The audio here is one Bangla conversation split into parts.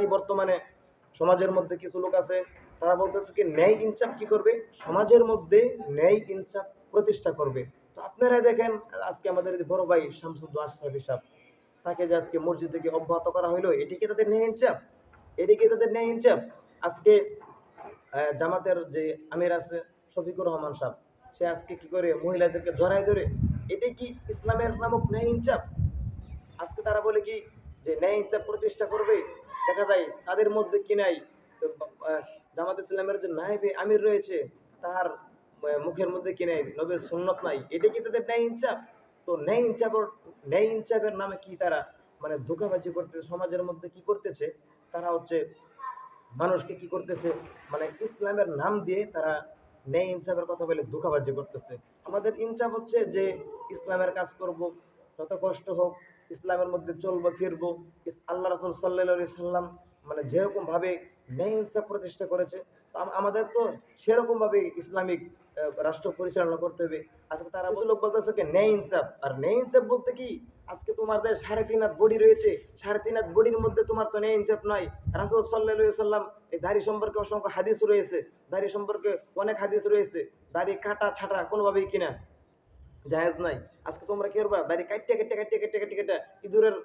এই বর্তমানে সমাজের মধ্যে কিছু লোক আছে, তারা বলতেছে কি ন্যায় ইনসাফ কি করবে, সমাজের মধ্যে ন্যায় ইনসাফ প্রতিষ্ঠা করবে। তো আপনারা দেখেন আজকে আমাদের বড় ভাই শামসুদ্দোহা আশরাফি সাহেব, তাকে যে আজকে মসজিদ থেকে অব্যাহত করা হইলো, এটি কি তাদের ন্যায় ইনসাফ? এটি কি তাদের ন্যায় ইনসাফ? আজকে জামাতের যে আমির আছে শফিকুর রহমান সাহেব, সে আজকে কি করে মহিলাদেরকে জড়াই ধরে, এটি কি ইসলামের নামক ন্যায় ইনসাফ? আজকে তারা বলে কি যে ন্যায় ইনসাফ প্রতিষ্ঠা করবে, দেখা যায় তাদের মধ্যে কি নাই, জামাত ইসলামের যে নায়েবে আমির রয়েছে তার মুখের মধ্যে কি নাই, নবীর সুন্নত নাই, এটা কি তাদের ন্যায় ইনসাফ? তো ন্যায় ইনসাফের নামে কি তারা মানে ধোঁকাবাজি করতেছে, সমাজের মধ্যে কি করতেছে, তারা হচ্ছে মানুষকে কি করতেছে, মানে ইসলামের নাম দিয়ে তারা ন্যায় ইনসাফের কথা বলে ধোঁকাবাজি করতেছে। আমাদের ইনসাফ হচ্ছে যে ইসলামের কাজ করব, যত কষ্ট হোক ইসলামের মধ্যে চলবো ফিরবো। আল্লাহ রাসূল সাল্লাল্লাহু আলাইহি সাল্লাম মানে যেরকম ভাবে ন্যায় ইনসাফ প্রতিষ্ঠা করেছে, তো আমাদের তো সেরকম ভাবে ইসলামিক রাষ্ট্র পরিচালনা করতে হবে। আজকে তারা কিছু লোক বলতেছে কি ন্যায় ইনসাফ, আর ন্যায় ইনসাফ বলতে কি, আজকে তোমাদের 3.5 হাত বডি রয়েছে, 3.5 হাত বডির মধ্যে তোমার তো ন্যায় ইনসাফ নাই। রাসূল সাল্লাল্লাহু আলাইহি সাল্লাম এই দাড়ি সম্পর্কে অসংখ্য হাদিস রয়েছে, দাড়ি সম্পর্কে অনেক হাদিস রয়েছে, দাড়ি কাটা ছাটা কোনোভাবেই কিনা জায়েজ নাই। আজকে তোমরা কি করবা, দাড়ি কাটতে কাটতে কাটতে কাটতে কাটতে কাটতে ইঁদুরের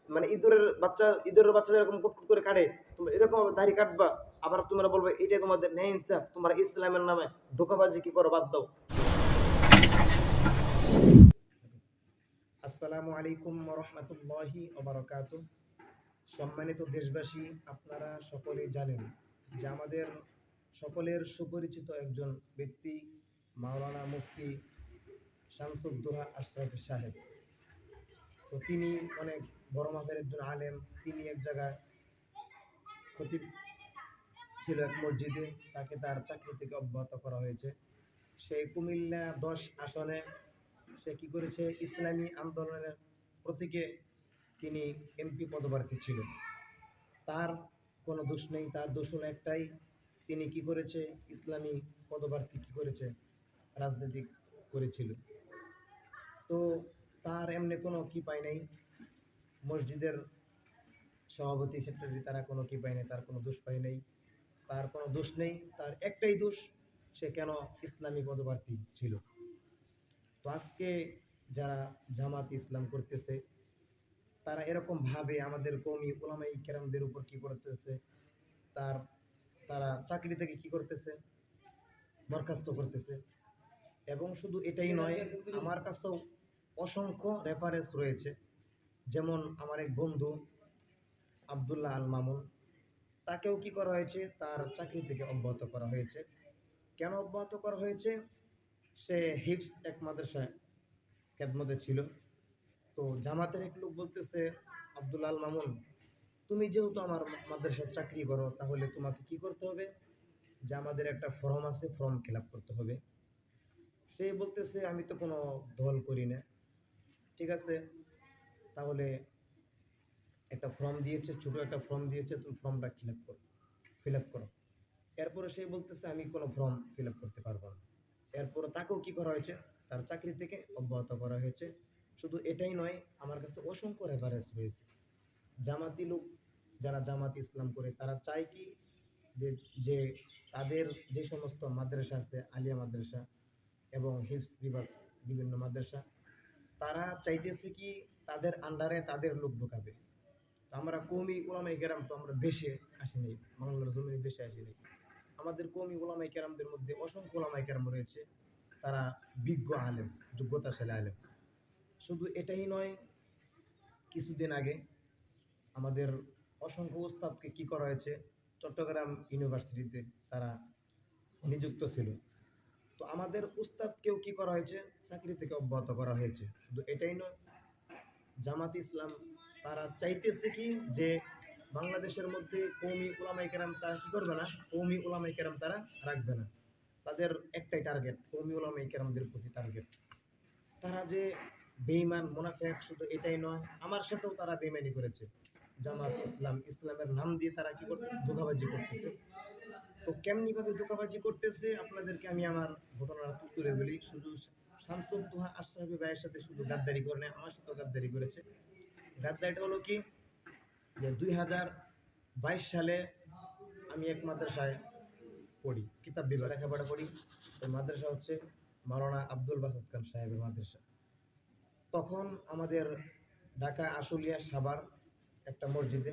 মানে ইঁদুরের বাচ্চা এরকম কুটকুট করে কাটে, তোমরা এরকম দাড়ি কাটবা, আবার তোমরা বলবে এটাই তোমাদের ন্যায় ইনসাফ। তোমরা ইসলামের নামে ধোঁকাবাজি কি করো, বাদ দাও। আসসালামু আলাইকুম ওয়া রাহমাতুল্লাহি ওয়া বারাকাতুহু। সম্মানিত দেশবাসী, আপনারা সকলেই জানেন যে আমাদের সকলের সুপরিচিত একজন ব্যক্তি মাওলানা মুফতি শামসুদ্দোহা আশরাফি সাহেব। তো তিনি অনেক বড় মাপের একজন আলেম। তিনি এক জায়গায় খতিব ছিল এক মসজিদে, তাকে তার চাকরি থেকে অব্যাহত করা হয়েছে। সে কুমিল্লা 10 আসনে সে কি করেছে, ইসলামী আন্দোলনের প্রতীকে তিনি এমপি পদপ্রার্থী ছিল। তার কোনো দোষ নেই, তার দোষ হলো একটাই, তিনি কি করেছে, ইসলামী পদপ্রার্থী কি করেছে, রাজনীতি করেছিল। তো তার এমনি কোনো কি পায় নাই, মসজিদের সভাপতি সেক্রেটারি তারা কোনো কি পায় নাই, তার কোনো দোষ পায় নাই, তার কোনো দোষ নেই, তার একটাই দোষ, সে কেন ইসলামী পদপ্রার্থী ছিল। তো আজকে যারা জামাত ইসলাম করতেছে, তারা এরকম ভাবে আমাদের কওমি উলামায়ে কেরামদের উপর কি করতেছে, তারা চাকরি থেকে কি করতেছে, বরখাস্ত করতেছে। এবং শুধু এটাই নয়, আমার কাছেও অসংখ্য রেফারেন্স রয়েছে। যেমন আমার এক বন্ধু আব্দুল্লাহ আল মামুন, তাকেও কি করা হয়েছে, তার চাকরি থেকে অব্যাহত করা হয়েছে। কেন অব্যাহত করা হয়েছে, সে হিফস এক মাদ্রাসায় খেদমতে ছিল। তো জামাতের এক লোক বলতেছে, আব্দুল আল মামুন, তুমি যেহেতু আমার মাদ্রাসায় চাকরি করো, তাহলে তোমাকে কি করতে হবে, যে আমাদের একটা ফর্ম আছে, ফর্ম ফিল আপ করতে হবে। সে বলতেছে আমি তো কোনো দল করি না। ঠিক আছে, তাহলে একটা ফর্ম দিয়েছে, ছোট একটা ফর্ম দিয়েছে, তুমি ফর্মটা ফিল আপ করো। এরপরে সে বলতেছে আমি কোনো ফর্ম ফিল আপ করতে পারবো না। এরপরে তাকেও কি করা হয়েছে, তার চাকরি থেকে অব্যাহত করা হয়েছে। শুধু এটাই নয়, আমার কাছে অসংখ্য রেফারেন্স রয়েছে। জামাতি লোক যারা জামাত ইসলাম করে, তারা চায় কি যে যে তাদের যে সমস্ত মাদ্রাসা আছে, আলিয়া মাদ্রাসা এবং হিফস বিভাগ বিভিন্ন মাদ্রাসা, তারা চাইতেছে কি তাদের আন্ডারে তাদের লোক ঢোকাবে। তো আমরা কওমি উলামায়ে কেরাম তো আমরা বেশি আসিনি, বাংলার জমিনে বেশি আসিনি। আমাদের কওমি উলামায়ে কেরামদের মধ্যে অসংখ্য উলামায়ে কেরাম রয়েছে, তারা বিজ্ঞ আলেম, যোগ্যতাশালী আলেম। শুধু এটাই নয়, কিছুদিন আগে আমাদের অসংখ্য উস্তাদকে কি করা হয়েছে, চট্টগ্রাম ইউনিভার্সিটিতে তারা নিযুক্ত ছিল। তো আমাদের উস্তাদকেও কি করা হয়েছে, চাকরি থেকে অব্যাহত করা হয়েছে। শুধু এটাই নয়, জামাত ইসলাম তারা চাইতেছে কি যে বাংলাদেশের মধ্যে কওমি উলামায়ে কেরাম তারা কি করবে না, কওমি উলামায়ে কেরাম তারা রাখবে না। তাদের একটাই টার্গেট, কওমি উলামায়ে কেরামদের প্রতি টার্গেট। তারা যে বেঈমান মুনাফিক, শুধু এটাই নয়, আমার সাথেও তারা বেঈমানি করেছে। জামাত ইসলাম, ইসলামের নাম দিয়ে তারা কি করতেছে, ধোঁকাবাজি করতেছে। তো কেমনি ভাবে ধোঁকাবাজি করতেছে, আপনাদেরকে আমি আমার ঘটনাটা তুলে বলি। শুধু শামসুদ্দোহা আশরাফি ভাইয়ের সাথে শুধু গাদ্দারি করে না, আমার সাথেও গাদ্দারি করেছে। গাদ্দারিটা হলো কি, যে সালে আমি এক মাদ্রাসায় পড়ি, কিতাব বিভাগ লেখাপড়া করি। ওই মাদ্রাসা হচ্ছে মাওলানা আব্দুল বাসাত খান সাহেবের মাদ্রাসা। তখন আমাদের ঢাকা আশুলিয়া সাভার একটা মসজিদে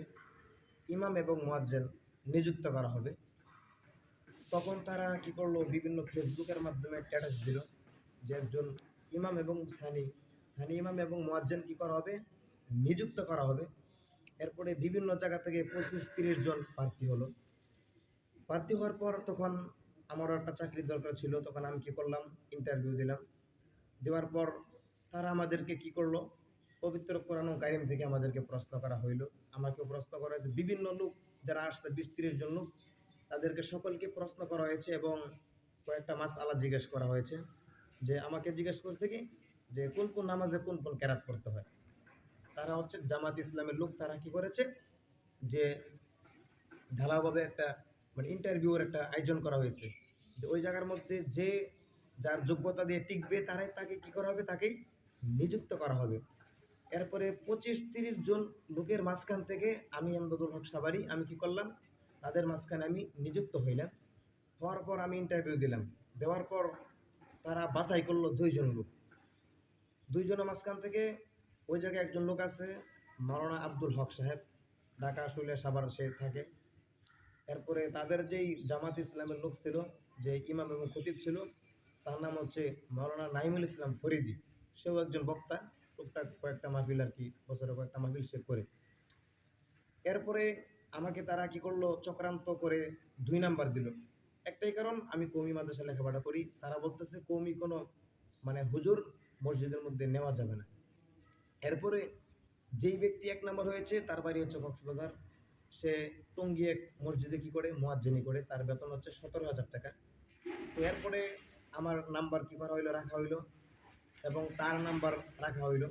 ইমাম এবং মুয়াজ্জিন নিযুক্ত করা হবে। তখন তারা কি করলো, বিভিন্ন ফেসবুকের মাধ্যমে স্ট্যাটাস দিল যে একজন ইমাম এবং সানি সানি ইমাম এবং মুয়াজ্জিন কি করা হবে, নিযুক্ত করা হবে। এরপরে বিভিন্ন জায়গা থেকে 25-30 জন প্রার্থী হলো। প্রার্থী হওয়ার পর তখন আমারও একটা চাকরির দরকার ছিল। তখন আমি কি করলাম, ইন্টারভিউ দিলাম। দেওয়ার পর তারা আমাদেরকে কি করলো, পবিত্র কোরআন ও কারিম থেকে আমাদেরকে প্রশ্ন করা হইলো। আমাকেও প্রশ্ন করা হয়েছে, বিভিন্ন লোক যারা আসছে 20-30 জন লোক, তাদেরকে সকলকে প্রশ্ন করা হয়েছে এবং কয়েকটা মাসআলা জিজ্ঞেস করা হয়েছে। যে আমাকে জিজ্ঞেস করছে কি, যে কোন কোন নামাজে কোন কোন কেরাত পড়তে হয়। তারা হচ্ছে জামাত ইসলামের লোক। তারা কি করেছে, যে ঢালাওভাবে একটা মানে ইন্টারভিউর একটা আয়োজন করা হয়েছে, যে ওই জায়গার মধ্যে যে যার যোগ্যতা দিয়ে টিকবে তাকে কি করা হবে, তাকেই নিযুক্ত করা হবে। এরপরে 25-30 জন লোকের মাঝখান থেকে আমি এমদাদুল হক সাভারি, আমি কি করলাম, তাদের মাঝখানে আমি নিযুক্ত হইলাম। হওয়ার পর আমি ইন্টারভিউ দিলাম। দেওয়ার পর তারা বাছাই করলো 2 জন লোক। 2 জনের মাঝখান থেকে ওই জায়গায় একজন লোক আছে, মাওলানা আব্দুল হক সাহেব, ঢাকা আশুলিয়া সাভার সে থাকে। এরপরে তাদের যেই জামাত ইসলামের লোক ছিল, যে ইমাম এবং খতিব ছিল, তার নাম হচ্ছে মাওলানা নাইমুল ইসলাম ফরিদি। সেও একজন বক্তা, টুকটাক কয়েকটা মাহফিল আর কি, বছরে কয়েকটা মাহফিল সে করে। এরপরে আমাকে তারা কি করলো, চক্রান্ত করে 2 নাম্বার দিল। একটাই কারণ, আমি কওমি মাদ্রাসা লেখাপড়া করি। তারা বলতেছে কওমি কোনো মানে হুজুর মসজিদের মধ্যে নেওয়া যাবে না। এরপরে যেই ব্যক্তি 1 নাম্বার হয়েছে, তার বাড়ি হচ্ছে কক্সবাজার। সে টঙ্গী এক মসজিদে কি করে, মুয়াজ্জিনি করে। তার বেতন হচ্ছে 17,000 টাকা। তো এরপরে আমার নাম্বার কি করা হইলো, রাখা হইলো, এবং তার নাম্বার রাখা হইলো।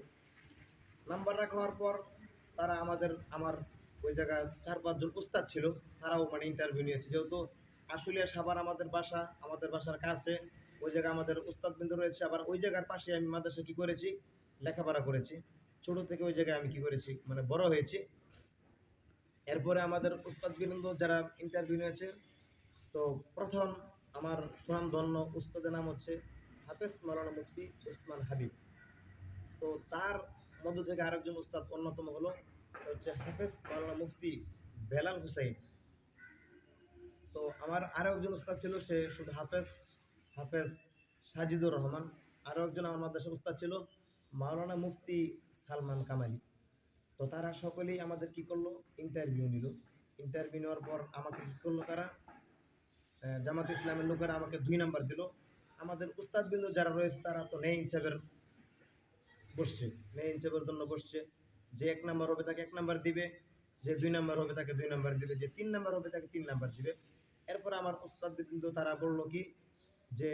নাম্বার রাখা হওয়ার পর তারা আমার ওই জায়গায় 4-5 জন উস্তাদ ছিল, তারাও মানে ইন্টারভিউ নিয়েছে। যেহেতু আশুলিয়া সাভার আমাদের বাসা, আমাদের বাসার কাছে, ওই জায়গায় আমাদের উস্তাদবৃন্দ রয়েছে। আবার ওই জায়গার পাশে আমি মাদ্রাসা কি করেছি, লেখাপড়া করেছি। ছোট থেকে ওই জায়গায় আমি কি করেছি, মানে বড় হয়েছি। এরপরে আমাদের উস্তাদবৃন্দ যারা ইন্টারভিউ নিয়েছে, তো প্রথম আমার সুনামধন্য উস্তাদের নাম হচ্ছে হাফেজ মাওলানা মুফতি উসমান হাবিব। তো তার মধ্য থেকে আরেকজন উস্তাদ অন্যতম হলো হচ্ছে হাফেজ মাওলানা মুফতি বেলাল হুসাইন। তো আমার আরও একজন উস্তাদ ছিল, সে শুধু হাফেজ সাজিদুর রহমান। আরও একজন আমার মাদ্রাসার উস্তাদ ছিল মাওলানা মুফতি সালমান কামালি। তো তারা সকলেই আমাদের কি করলো, ইন্টারভিউ নিল। ইন্টারভিউ নেওয়ার পর আমাকে কি করলো, তারা জামাত ইসলামের লোকেরা আমাকে 2 নাম্বার দিল। আমাদের উস্তাদবৃন্দ যারা রয়েছে তারা তো নেই হিসাবের জন্য বসছে। যে 1 নাম্বার হবে তাকে 1 নাম্বার দিবে, যে 2 নাম্বার হবে তাকে 2 নাম্বার দিবে, যে 3 নাম্বার হবে তাকে 3 নাম্বার দিবে। এরপর আমার উস্তাদবৃন্দ তারা বললো কি, যে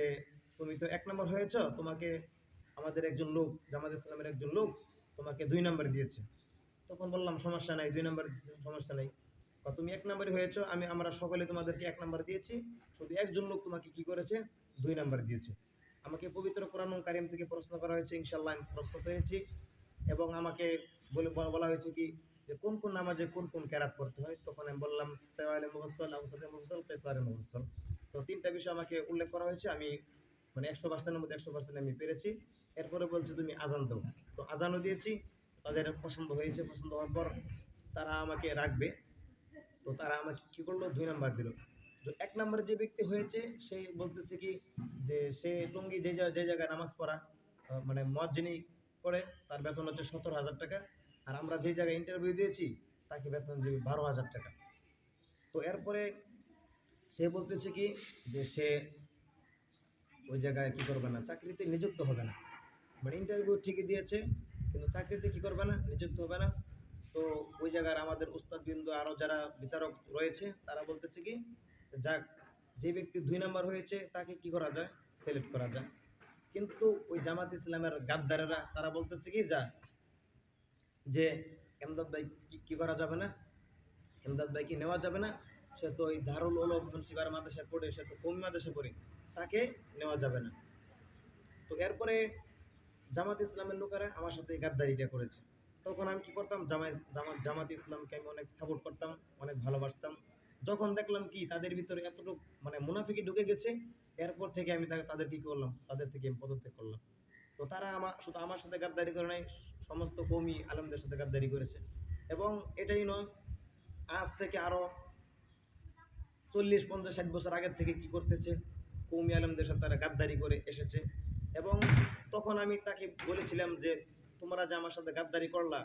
তুমি তো 1 নাম্বার হয়েছো, তোমাকে আমাদের একজন লোক, জামাত ইসলামের একজন লোক তোমাকে 2 নাম্বার দিয়েছে। তখন বললাম সমস্যা নাই, 2 নাম্বার দিচ্ছে, সমস্যা নাই। তুমি 1 নাম্বারই হয়েছো, আমরা সকলে তোমাদেরকে 1 নাম্বার দিয়েছি, শুধু একজন লোক তোমাকে কি করেছে, 2 নাম্বার দিয়েছে। আমাকে পবিত্র কোরআন কারিম থেকে প্রশ্ন করা হয়েছে, ইনশাআল্লাহ আমি প্রশ্ন পেয়েছি। এবং আমাকে বলা হয়েছে কি, যে কোন কোন নামাজে কোন কোন কেরাত পড়তে হয়। তখন আমি বললাম তাওয়ালে মুফাসসাল, আওসাতে মুফাসসাল, কিসারে মুফাসসাল। তো 3টা বিষয় আমাকে উল্লেখ করা হয়েছে। আমি মানে 100%-এর মধ্যে 100% আমি পেরেছি। এরপরে বলছে তুমি আজান দাও। তো আজানও দিয়েছি, তাদের পছন্দ হয়েছে। পছন্দ হওয়ার পর তারা আমাকে রাখবে। তো তারা আমাকে কি করলো, 2 নাম্বার দিল। তো 1 নাম্বারে যে ব্যক্তি হয়েছে, সে বলতেছে কি, যে সে টঙ্গী যে জায়গায় নামাজ পড়া মানে মুয়াজ্জিনি করে, তার বেতন হচ্ছে 17,000 টাকা। আর আমরা যে জায়গায় ইন্টারভিউ দিয়েছি, তাকে বেতন দিবে 12,000 টাকা। তো এরপরে সে বলতেছে কি, যে সে ওই জায়গায় কি করবে না, চাকরিতে নিযুক্ত হবে না। মানে ইন্টারভিউ ঠিকই দিয়েছে, কিন্তু চাকরিতে কি করবে না, নিযুক্ত হবে না। তো ওই জায়গার আমাদের উস্তাদবৃন্দ আরও যারা বিচারক রয়েছে, তারা বলতেছে কি, যাক, যে ব্যক্তি 2 নাম্বার হয়েছে তাকে কি করা যায়, সিলেক্ট করা যায়। কিন্তু ওই জামাত ইসলামের গাদ্দারেরা তারা বলতেছে কি, যে এমদাদ ভাই কি করা যাবে না, এমদাদ ভাইকে নেওয়া যাবে না। সে তো ওই দারুল উলুম মুন্সিপাড়া মাদ্রাসায় পড়ে, সে তো কওমি মাদ্রাসায় পড়ে, তাকে নেওয়া যাবে না। তো এরপরে জামাত ইসলামের লোকেরা আমার সাথে গাদ্দারিটা করেছে। তখন আমি কি করতাম, জামাত ইসলামকে আমি অনেক সাপোর্ট করতাম, অনেক ভালোবাসতাম। যখন দেখলাম কি তাদের ভিতরে এতটুকু মানে মুনাফিকি ঢুকে গেছে, এরপর থেকে আমি তাদের কি করলাম, তাদের থেকে আমি পদত্যাগ করলাম। তো তারা শুধু আমার সাথে গাদ্দারি করে নাই, সমস্ত কওমি আলেমদের সাথে গাদ্দারি করেছে। এবং এটাই নয়, আজ থেকে আরো 40, 50, 60 বছর আগের থেকে কি করতেছে, কওমি আলেমদের সাথে তারা গাদ্দারি করে এসেছে। এবং তখন আমি তাকে বলেছিলাম যে তোমরা যে আমার সাথে গাদ্দারি করলা,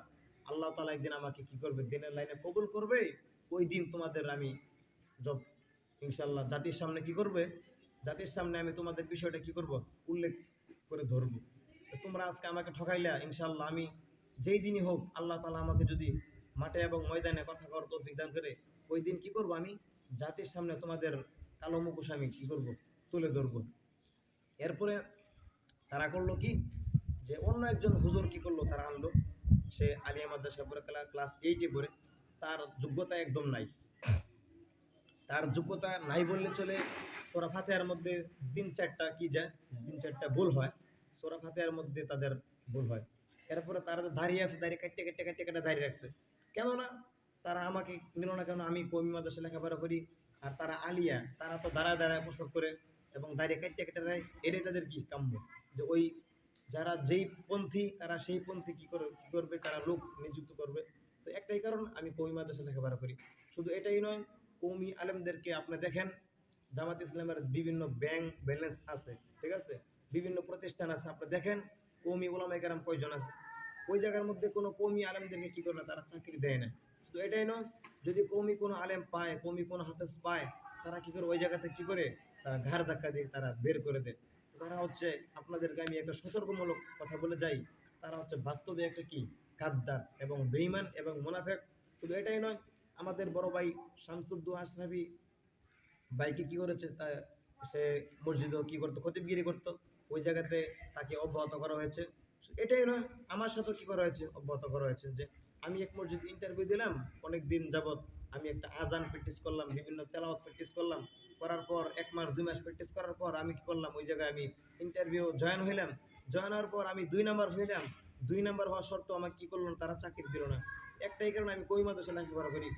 আল্লাহ তাআলা একদিন আমাকে কি করবে, দিনের লাইনে কবুল করবে। ওই দিন তোমাদের আমি জব ইনশাল্লাহ জাতির সামনে কি করবে, জাতির সামনে আমি তোমাদের বিষয়টা কি করব, উল্লেখ করে ধরবো। তো তোমরা আজকে আমাকে ঠকাইলা, ইনশাল্লাহ আমি যেই দিনই হোক, আল্লাহ তাআলা আমাকে যদি মাঠে এবং ময়দানে কথা করার তৌফিক দান করে, ওই দিন কি করব, আমি জাতির সামনে তোমাদের কালো মুখোশ আমি কি করব, তুলে ধরবো। এরপরে তারা করলো কি, যে অন্য একজন হুজুর কি করলো, তারা আনলো, সে আলিয়া মাদ্রাসা পড়ে, ক্লাস 8-এ পড়ে, তার যোগ্যতা একদম নাই। তার যোগ্যতা নাই বললে চলে। সূরা ফাতিহার মধ্যে 3-4টা কি যায়, 3-4টা ভুল হয় সূরা ফাতিহার মধ্যে, তাদের ভুল হয়। এরপরে তারা দাঁড়িয়ে আছে, দাঁড়িয়ে কাটতে কাটতে কাটতে কাটতে দাঁড়িয়ে রাখছে। কেননা তারা আমাকে নিল না, কেন আমি কওমি মাদ্রাসায় লেখাপড়া করি, আর তারা আলিয়া, তারা তো দাঁড়ায় দাঁড়ায় প্রস্তাব করে এবং দাঁড়িয়ে কাটতে কাটতে দেয়। এটাই তাদের কি কাম্য, যে ওই যারা যেই পন্থী, তারা সেই পন্থী কি করবে, তারা লোক নিযুক্ত করবে। তো একটাই কারণ, আমি কওমি মাদ্রাসায় লেখাপড়া করি। শুধু এটাই নয়, কওমি আলেমদেরকে আপনি দেখেন, জামাত ইসলামের বিভিন্ন ব্যাংক ব্যালেন্স আছে, ঠিক আছে, বিভিন্ন প্রতিষ্ঠান আছে, আপনি দেখেন কওমি উলামায়ে কেরাম কয়জন আছে। ওই জায়গার মধ্যে কোনো কওমি আলেমদেরকে কি করে না, তারা চাকরি দেয় না। শুধু এটাই নয়, যদি কওমি কোনো আলেম পায়, কওমি কোনো হাফেজ পায়, তারা কি করে ওই জায়গাতে কি করে, তারা ঘাড় ধাক্কা দিয়ে তারা বের করে দেয়। তারা হচ্ছে, আপনাদেরকে আমি একটা সতর্কমূলক কথা বলে যাই, তারা হচ্ছে বাস্তবে একটা কি গাদ্দার এবং বেঈমান এবং মুনাফিক। শুধু এটাই নয়, আমাদের বড় ভাই শামসুদ্দোহা আশরাফি ভাইকে কি করেছে, সে মসজিদও কি করতো, খতিবগিরি করতো, ওই জায়গাতে তাকে অব্যাহত করা হয়েছে। এটাই নয়, আমার সাথে কি করা হয়েছে, অব্যাহত করা হয়েছে। যে আমি এক মসজিদ ইন্টারভিউ দিলাম, অনেক দিন যাবত আমি একটা আজান প্র্যাকটিস করলাম, বিভিন্ন তেলাওয়াত প্র্যাকটিস করলাম, করার পর 1 মাস 2 মাস প্র্যাকটিস করার পর আমি কি করলাম, ওই জায়গায় আমি ইন্টারভিউ জয়েন হইলাম। জয়েন হওয়ার পর আমি 2 নাম্বার হইলাম। 2 নাম্বার হওয়া সত্ত্বেও আমাকে কি করলো, তারা চাকরি দিল না। একটাই কারণে, আমি কওমি মাদ্রাসায় লেখাপড়া করি।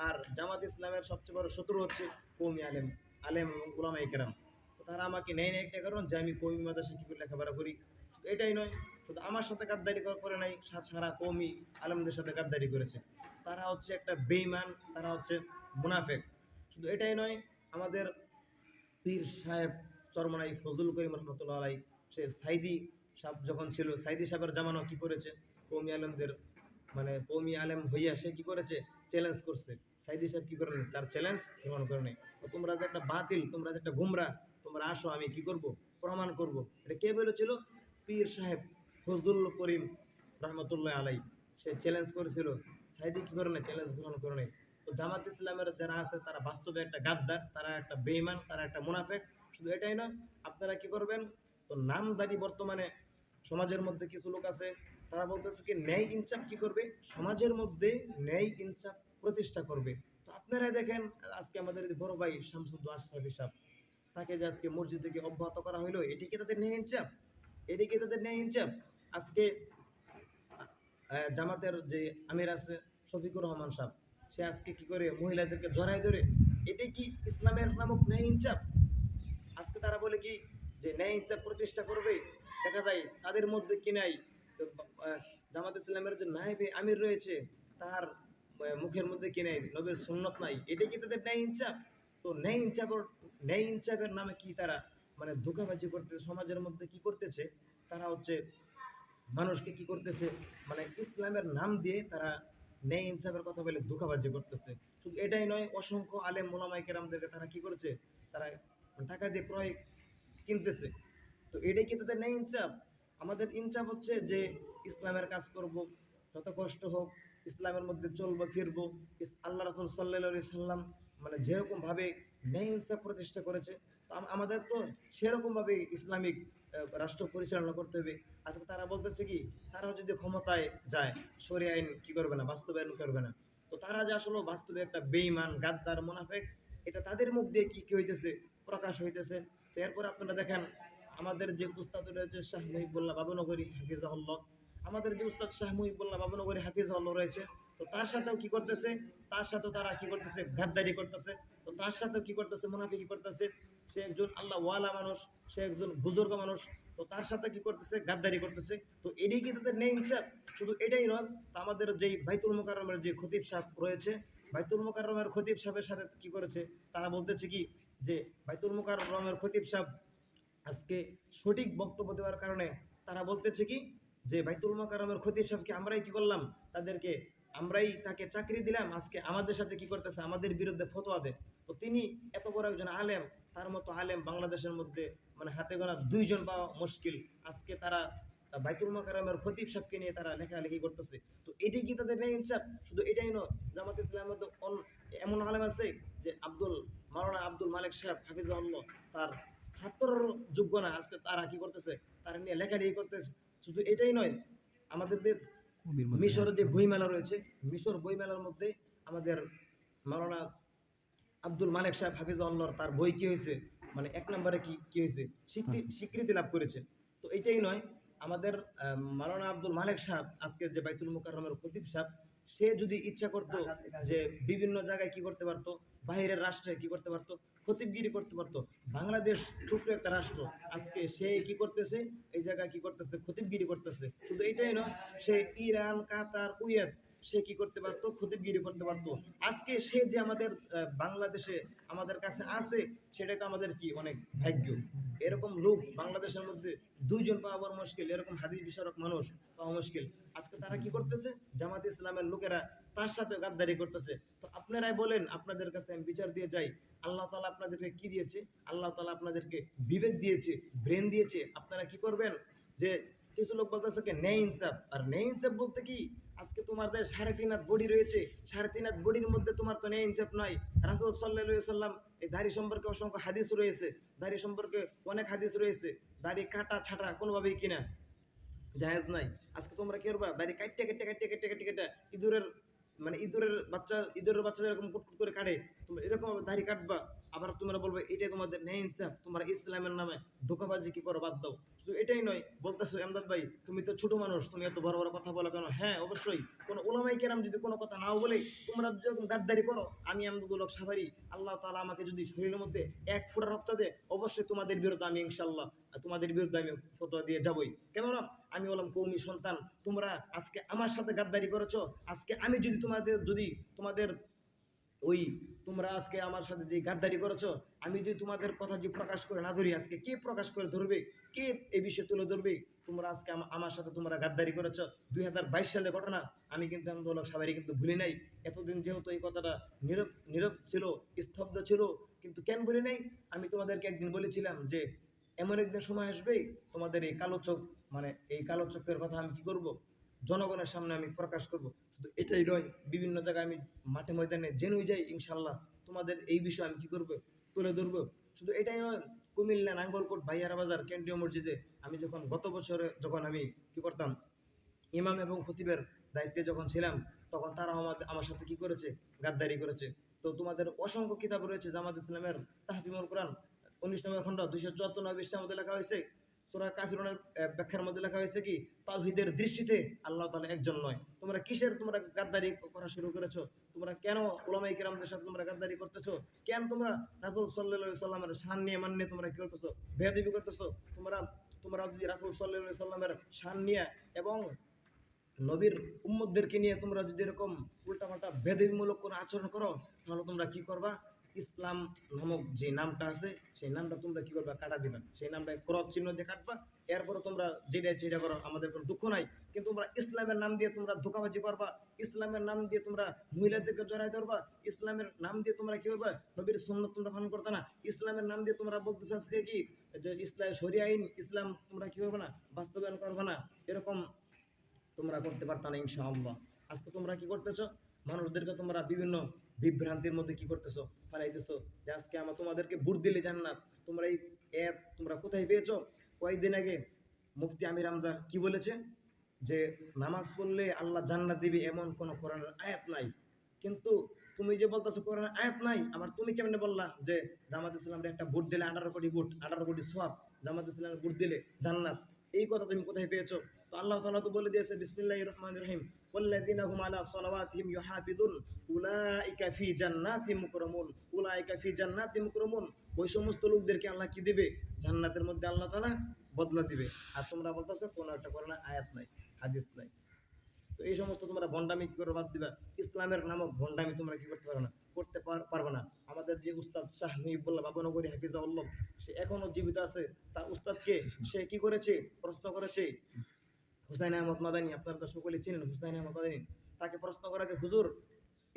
আর জামাত ইসলামের সবচেয়ে বড় শত্রু হচ্ছে কওমি আলেম, আলেম এবং উলামায়ে কেরাম। তো তারা আমাকে নেয় না, একটা কারণ, যে আমি কওমি মাদ্রাসায় কি করে লেখাপড়া করি। শুধু এটাই নয়, শুধু আমার সাথে গাদ্দারি করে নাই, সারা কওমি আলেমদের সাথে গাদ্দারি করেছে। তারা হচ্ছে একটা বেঈমান, তারা হচ্ছে মুনাফিক। শুধু এটাই নয়, আমাদের পীর সাহেব চরমনাই ফজলুল করিম রহমতুল্লাহ আলাই, সে সাইদি সাহেব যখন ছিল, সাইদি সাহেবের জামানো কি করেছে, কওমি আলেমদের মানে কওমি আলেম হইয়া সে কি করেছে, চ্যালেঞ্জ করছে। সাইদি সাহেব কি করেন, তার চ্যালেঞ্জ গ্রহণ করে নাই। তোমরা যে একটা বাতিল, তোমরা যে একটা গুমরা, তোমরা আসো, আমি কি করব, প্রমাণ করব। এটা কে বলেছিল, পীর সাহেব ফজলুল করিম রহমতুল্লাহ আলাই, সে চ্যালেঞ্জ করেছিল। সাইদি কি করে নাই, চ্যালেঞ্জ গ্রহণ করে নাই। তো জামাত ইসলামের যারা আছে, তারা বাস্তবে একটা গাদ্দার, তারা একটা বেঈমান, তারা একটা মুনাফিক। শুধু এটাই নয়, আপনারা কি করবেন, তো নামদারি বর্তমানে সমাজের মধ্যে কিছু লোক আছে, তারা বলতেছে কি ন্যায় ইনসাফ কি করবে, সমাজের মধ্যে ন্যায় ইনসাফ প্রতিষ্ঠা করবে। তো আপনারা দেখেন, আজকে আমাদের বড় ভাই শামসুদ্দোহা আশরাফি সাহেব, তাকে যে আজকে মসজিদ থেকে অব্যাহত করা হইলো, এটি কি তাদের ন্যায় ইনসাফ? এটি কি তাদের ন্যায় ইনসাফ? আজকে জামাতের যে আমির আছে শফিকুর রহমান সাহেব, সে আজকে কি করে মহিলাদেরকে জড়াই ধরে, এটাই কি ইসলামের নামক ন্যায় ইনসাফ? আজকে তারা বলে কি যে ন্যায় ইনসাফ প্রতিষ্ঠা করবে, দেখা যায় তাদের মধ্যে কি নাই, জামাত ইসলামের যে নায়েবে আমির রয়েছে, তার মুখের মধ্যে কি নাই, নবীর সুন্নত নাই। এটাই কি তাদের ন্যায় ইনসাফ? তো ন্যায় ইনসাফের নামে কি তারা মানে ধোঁকাবাজি করতেছে, সমাজের মধ্যে কি করতেছে, তারা হচ্ছে মানুষকে কি করতেছে, মানে ইসলামের নাম দিয়ে তারা ন্যায় ইনসাফের কথা বলে ধোঁকাবাজি করতেছে। শুধু এটাই নয়, অসংখ্য আলেম ওলামায়ে কেরামদেরকে তারা কি করেছে, তারা টাকা দিয়ে ক্রয় কিনতেছে। তো এটাই কি তাদের ন্যায় ইনসাফ? আমাদের ইনসাফ হচ্ছে যে ইসলামের কাজ করব, যত কষ্ট হোক, ইসলামের মধ্যে চলবো ফিরবো। আল্লাহ রাসূল সাল্লাল্লাহু আলাইহি সাল্লাম মানে যেরকম ভাবে ন্যায় ইনসাফ প্রতিষ্ঠা করেছে, তো আমাদের তো সেরকম ভাবে ইসলামিক রাষ্ট্র পরিচালনা করতে হবে। আজকে তারা বলতেছে কি, তারাও যদি ক্ষমতায় যায়, শরিয়া আইন কি করবে না, বাস্তবায়ন করবে না। তো তারা যে আসলে বাস্তবে একটা বেঈমান, গাদ্দার, মুনাফিক, এটা তাদের মুখ দিয়ে কি হইতেছে, প্রকাশ হইতেছে। তো এরপর আপনারা দেখেন, আমাদের যে উস্তাদ রয়েছে শাহ মুহিবুল্লাহ বাবুনগরী হাফিজাহুল্লাহ, আমাদের যে উস্তাদ শাহ মুহিবুল্লাহ বাবুনগরী হাফিজাহুল্লাহ রয়েছে, তো তার সাথেও কি করতেছে, তার সাথেও তারা কি করতেছে, গাদ্দারি করতেছে। তো তার সাথেও কি করতেছে, মুনাফিকি করতেছে। সে একজন আল্লাহ ওয়ালা মানুষ, সে একজন বুজুর্গ মানুষ, তো তার সাথে কি করতেছে, গাদ্দারি করতেছে। তো এটাই কি তাদের নেই ইনসাফ? শুধু এটাই নয়, তো আমাদের যেই বাইতুল মোকাররমের যে খতিব সাহেব রয়েছে, বাইতুল মোকাররমের খতিব সাহেবের সাথে কি করেছে, তারা বলতেছে কি যে বাইতুল মোকাররমের খতিব সাহেব আজকে সঠিক বক্তব্য দেওয়ার কারণে তারা বলতেছে কি যে বাইতুল মোকাররমের খতিব সাহেবকে আমরাই কি করলাম, তাদেরকে আমরাই তাকে চাকরি দিলাম, আজকে আমাদের সাথে কি করতেছে, আমাদের বিরুদ্ধে ফতোয়া দেয়। তো তিনি এত বড় একজন আলেম, তার মতো আলেম বাংলাদেশের মধ্যে মানে হাতে গোনা দুইজন পাওয়া মুশকিল। আজকে তারা বাইতুল মোকাররমের খতিব সাহেবকে নিয়ে তারা লেখালেখি করতেছে। তো এটাই কি তাদের নেই ইনসাফ? শুধু এটাই নয়, জামাত ইসলামের মধ্যে এমন আলেম আছে যে মাওলানা আব্দুল মালিক সাহেব হাফিজাহুল্লাহ, তার ছাত্রর যোগ্য না, আজকে তারা কি করতেছে, তারা নিয়ে লেখালেখি করতেছে। শুধু এটাই নয়, আমাদের মিশরের যে বইমেলা রয়েছে, মিশর বইমেলার মধ্যে আমাদের মাওলানা আব্দুল মালিক সাহেব হাফিজাহুল্লাহর তার বই কি হয়েছে, মানে এক নম্বরে কি হয়েছে, স্বীকৃতি লাভ করেছে। তো এটাই নয়, আমাদের মাওলানা আব্দুল মালিক সাহেব আজকে যে বাইতুল মোকাররমের খতিব সাহেব, সে যদি ইচ্ছা করতো যে বিভিন্ন জায়গায় কি করতে পারতো, বাহিরের রাষ্ট্রে কি করতে পারতো, খতিবগিরি করতে পারতো। বাংলাদেশ ছোট্ট একটা রাষ্ট্র, আজকে সে কি করতেছে, এই জায়গায় কি করতেছে, খতিবগিরি করতেছে। শুধু এটাই নয়, সে ইরান, কাতার, কুয়েত সে কি করতে পারতো, খতিবগিরি করতে পারতো। আজকে সে যে আমাদের বাংলাদেশে আমাদের কাছে আছে, সেটাই তো আমাদের কি অনেক ভাগ্য। এরকম লোক বাংলাদেশের মধ্যে দুইজন পাওয়া বড় মুশকিল, এরকম হাদিস বিশারক মানুষ পাওয়া মুশকিল। আজকে তারা কি করতেছে, জামাত ইসলামের লোকেরা তার সাথে গাদ্দারি করতেছে। তো আপনারাই বলেন, আপনাদের কাছে আমি বিচার দিয়ে যাই, আল্লাহ তাআলা আপনাদেরকে কি দিয়েছে? আল্লাহ তাআলা আপনাদেরকে বিবেক দিয়েছে, ব্রেন দিয়েছে। আপনারা কি করবেন? যে কিছু লোক বলতেছে কি ন্যায় ইনসাফ, আর ন্যায় ইনসাফ বলতে কি, আজকে তোমাদের 3.5 হাত বডি রয়েছে, 3.5 হাত বডির মধ্যে তোমার তো ন্যায় ইনসাফ নাই। রাসূল সাল্লাল্লাহু আলাইহি সাল্লাম এই দাড়ি সম্পর্কে অসংখ্য হাদিস রয়েছে, দাড়ি সম্পর্কে অনেক হাদিস রয়েছে। দাড়ি কাটা ছাটা কোনোভাবেই কিনা জায়েজ নাই। আজকে তোমরা কি করবা, দাড়ি কাটতে কাটতে কাটতে কাটতে কাটতে কাটতে ইঁদুরের মানে ইঁদুরের বাচ্চা এরকম কুটকুট করে কাটে, তোমরা এরকম দাড়ি কাটবা। আবার তোমরা বলবে এটাই তোমাদের ন্যায় ইনসাফ, তোমরা ইসলামের নামে ধোঁকাবাজি কি করো, বাদ দাও। শুধু এটাই নয়, বলতেছো এমদাদ ভাই তুমি তো ছোট মানুষ, তুমি এত বড় বড় কথা বলো কেন? হ্যাঁ অবশ্যই, কোনো ওলামায়ে কেরাম যদি কোনো কথা নাও বলে, তোমরা যেরকম গাদ্দারি করো, আমি আমদুল হক সাভারি, আল্লাহ তাআলা আমাকে যদি শরীরের মধ্যে 1 ফোঁটা রক্ত দেয়, অবশ্যই তোমাদের বিরুদ্ধে আমি ইনশাআল্লাহ তোমাদের বিরুদ্ধে আমি ফতোয়া দিয়ে যাবই। কেননা আমি হলাম কওমি সন্তান। তোমরা আজকে আমার সাথে গাদ্দারি করেছো, আজকে আমি যদি তোমাদের ওই তোমরা আজকে আমার সাথে যে গাদ্দারি করেছো, আমি যদি তোমাদের কথা যে প্রকাশ করে না ধরি, আজকে কে প্রকাশ করে ধরবে, কে এই বিষয়ে তুলে ধরবে? তোমরা আজকে আমার সাথে তোমরা গাদ্দারি করেছো, 2022 সালের ঘটনা। আমি কিন্তু আন্দোলক সবাই কিন্তু ভুলি নাই। এতদিন যেহেতু এই কথাটা নীরব নীরব ছিল, স্তব্ধ ছিল, কিন্তু কেন বলি নাই? আমি তোমাদেরকে একদিন বলেছিলাম যে এমন একদিন সময় আসবে, তোমাদের এই কালো চোখ, মানে এই কালো চোখের কথা আমি কি করব, জনগণের সামনে আমি প্রকাশ করব। শুধু এটাই নয়, বিভিন্ন জায়গায় আমি মাঠে ময়দানে জেনুই যাই, ইনশাল্লাহ তোমাদের এই বিষয়ে আমি কি করব, তুলে ধরবো। শুধু এটাই নয়, কুমিল্লা নাঙ্গলকোট ভাইয়ারা বাজার কেন্দ্রীয় মসজিদে আমি যখন গত বছরে যখন আমি কি করতাম, ইমাম এবং খতিবের দায়িত্বে যখন ছিলাম, তখন তারা আমার সাথে কি করেছে, গাদ্দারি করেছে। তো তোমাদের অসংখ্য কিতাব রয়েছে জামাত ইসলামের তাহফিমুল কোরআন 19 নম্বর খণ্ড 274 নম্বর পৃষ্ঠার মধ্যে লেখা হয়েছে, সূরা কাফিরুনের ব্যাখ্যার মধ্যে লেখা হয়েছে কি, তাওহীদের দৃষ্টিতে আল্লাহ তাআলা একজন নয়। তোমরা কিসের তোমরা গাদ্দারি করা শুরু করেছো? তোমরা কেন উলামায়ে কেরামদের সাথে তোমরা গাদ্দারি করতেছো? কেন তোমরা রাসূল সাল্লাল্লাহু আলাইহি সাল্লামের শান নিয়ে মান নিয়ে তোমরা কি করতেছো, বেয়াদবি করতেছো? তোমরা তোমরা যদি রাসূল সাল্লাল্লাহু আলাইহি সাল্লামের শান নিয়ে এবং নবীর উম্মতদেরকে নিয়ে তোমরা যদি এরকম উল্টাপাল্টা বেদবিমূলক কোনো আচরণ করো, তাহলে তোমরা কি করবা, ইসলাম নামক যে নামটা আছে সেই নামটা তোমরা কি করবা, কাটা দিবা। সেই নামটা ক্রস চিহ্ন দিয়ে কাটবা। এরপরে তোমরা যেটা করো, আমাদের কোনো দুঃখ নাই। কিন্তু তোমরা ইসলামের নাম দিয়ে তোমরা ধোঁকাবাজি করবা, ইসলামের নাম দিয়ে তোমরা মহিলাদেরকে জড়াই ধরবা, ইসলামের নাম দিয়ে তোমরা কি করবা, নবীর সুন্নাত তোমরা পালন করতে না, ইসলামের নাম দিয়ে তোমরা বলতেছ আজকে কি যে ইসলাম শরিয়া আইন, ইসলাম তোমরা কি করবে না, বাস্তবায়ন করবে না। এরকম তোমরা করতে পারতা না ইনশাআল্লাহ। আজকে তোমরা কি করতেছো, মানুষদেরকে তোমরা বিভিন্ন বিভ্রান্তির মধ্যে কি করতেছো, ফেলাইতেছো যে আজকে তোমাদেরকে ভোট দিলে জান্নাত। তোমরা এই অ্যাপ তোমরা কোথায় পেয়েছো? কয়েকদিন আগে মুফতি আমির হামজা কি বলেছে যে নামাজ পড়লে আল্লাহ জান্নাত দিবে, এমন কোন কোরআনের আয়াত নাই। কিন্তু তুমি যে বলতেছো কোরআনের আয়াত নাই, আবার তুমি কেমনে বললা যে জামাত ইসলামের একটা ভোট দিলে 18 কোটি ভোট, 18 কোটি সওয়াব, জামাত ইসলামের ভোট দিলে জান্নাত? এই কথা তুমি কোথায় পেয়েছো? তো আল্লাহ তাআলা তো বলে দিয়েছে বিসমিল্লাহির রহমানির রহিম ওয়াল্লাযিনা হুম আলা সালাওয়াতিহিম ইউহাফিজুন উলাইকা ফি জান্নাতিম মুকরামুন, উলাইকা ফি জান্নাতিম মুকরামুন। ওই সমস্ত লোকদেরকে আল্লাহ কি দিবে? জান্নাতের মধ্যে আল্লাহ তাআলা বদলা দিবে। আর তোমরা বলতেছো কোন একটা কোরআনে আয়াত নাই, হাদিস নাই। তো এই সমস্ত তোমরা ভণ্ডামি কি করে বাদ দিবা? ইসলামের নামক ভণ্ডামি তোমরা কি করতে পারো না? করতে পারবে না। আমাদের যে উস্তাদ শাহ মুহিবুল্লাহ বাবনগরী হাফিজাহুল্লাহ, সে এখনো জীবিত আছে। তার উস্তাদকে সে কি করেছে? প্রশ্ন করেছে। হুসাইন আহমদ মাদানী, আপনারা তো সকলেই চিনেন হুসাইন আহমদ মাদানী। তাকে প্রশ্ন করা যে হুজুর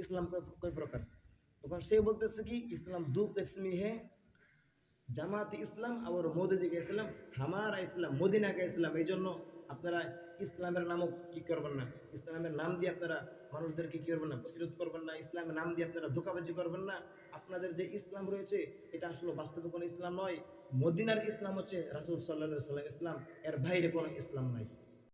ইসলাম কয় প্রকার? তখন সে বলতেছে কি ইসলাম দু কিসমি হে, জামাত ইসলাম আর মোদি কা ইসলাম, হামারা ইসলাম মদিনা কা ইসলাম। এই জন্য আপনারা ইসলামের নামক কি করবেন না, ইসলামের নাম দিয়ে আপনারা মানুষদেরকে কি করবেন না, প্রতিরোধ করবেন না। ইসলামের নাম দিয়ে আপনারা ধোঁকাবাজি করবেন না। আপনাদের যে ইসলাম রয়েছে এটা আসলে বাস্তবে কোনো ইসলাম নয়। মদিনার ইসলাম হচ্ছে রাসূল সাল্লাল্লাহু আলাইহি ওয়াসাল্লাম ইসলাম, এর বাইরে কোনো ইসলাম নাই।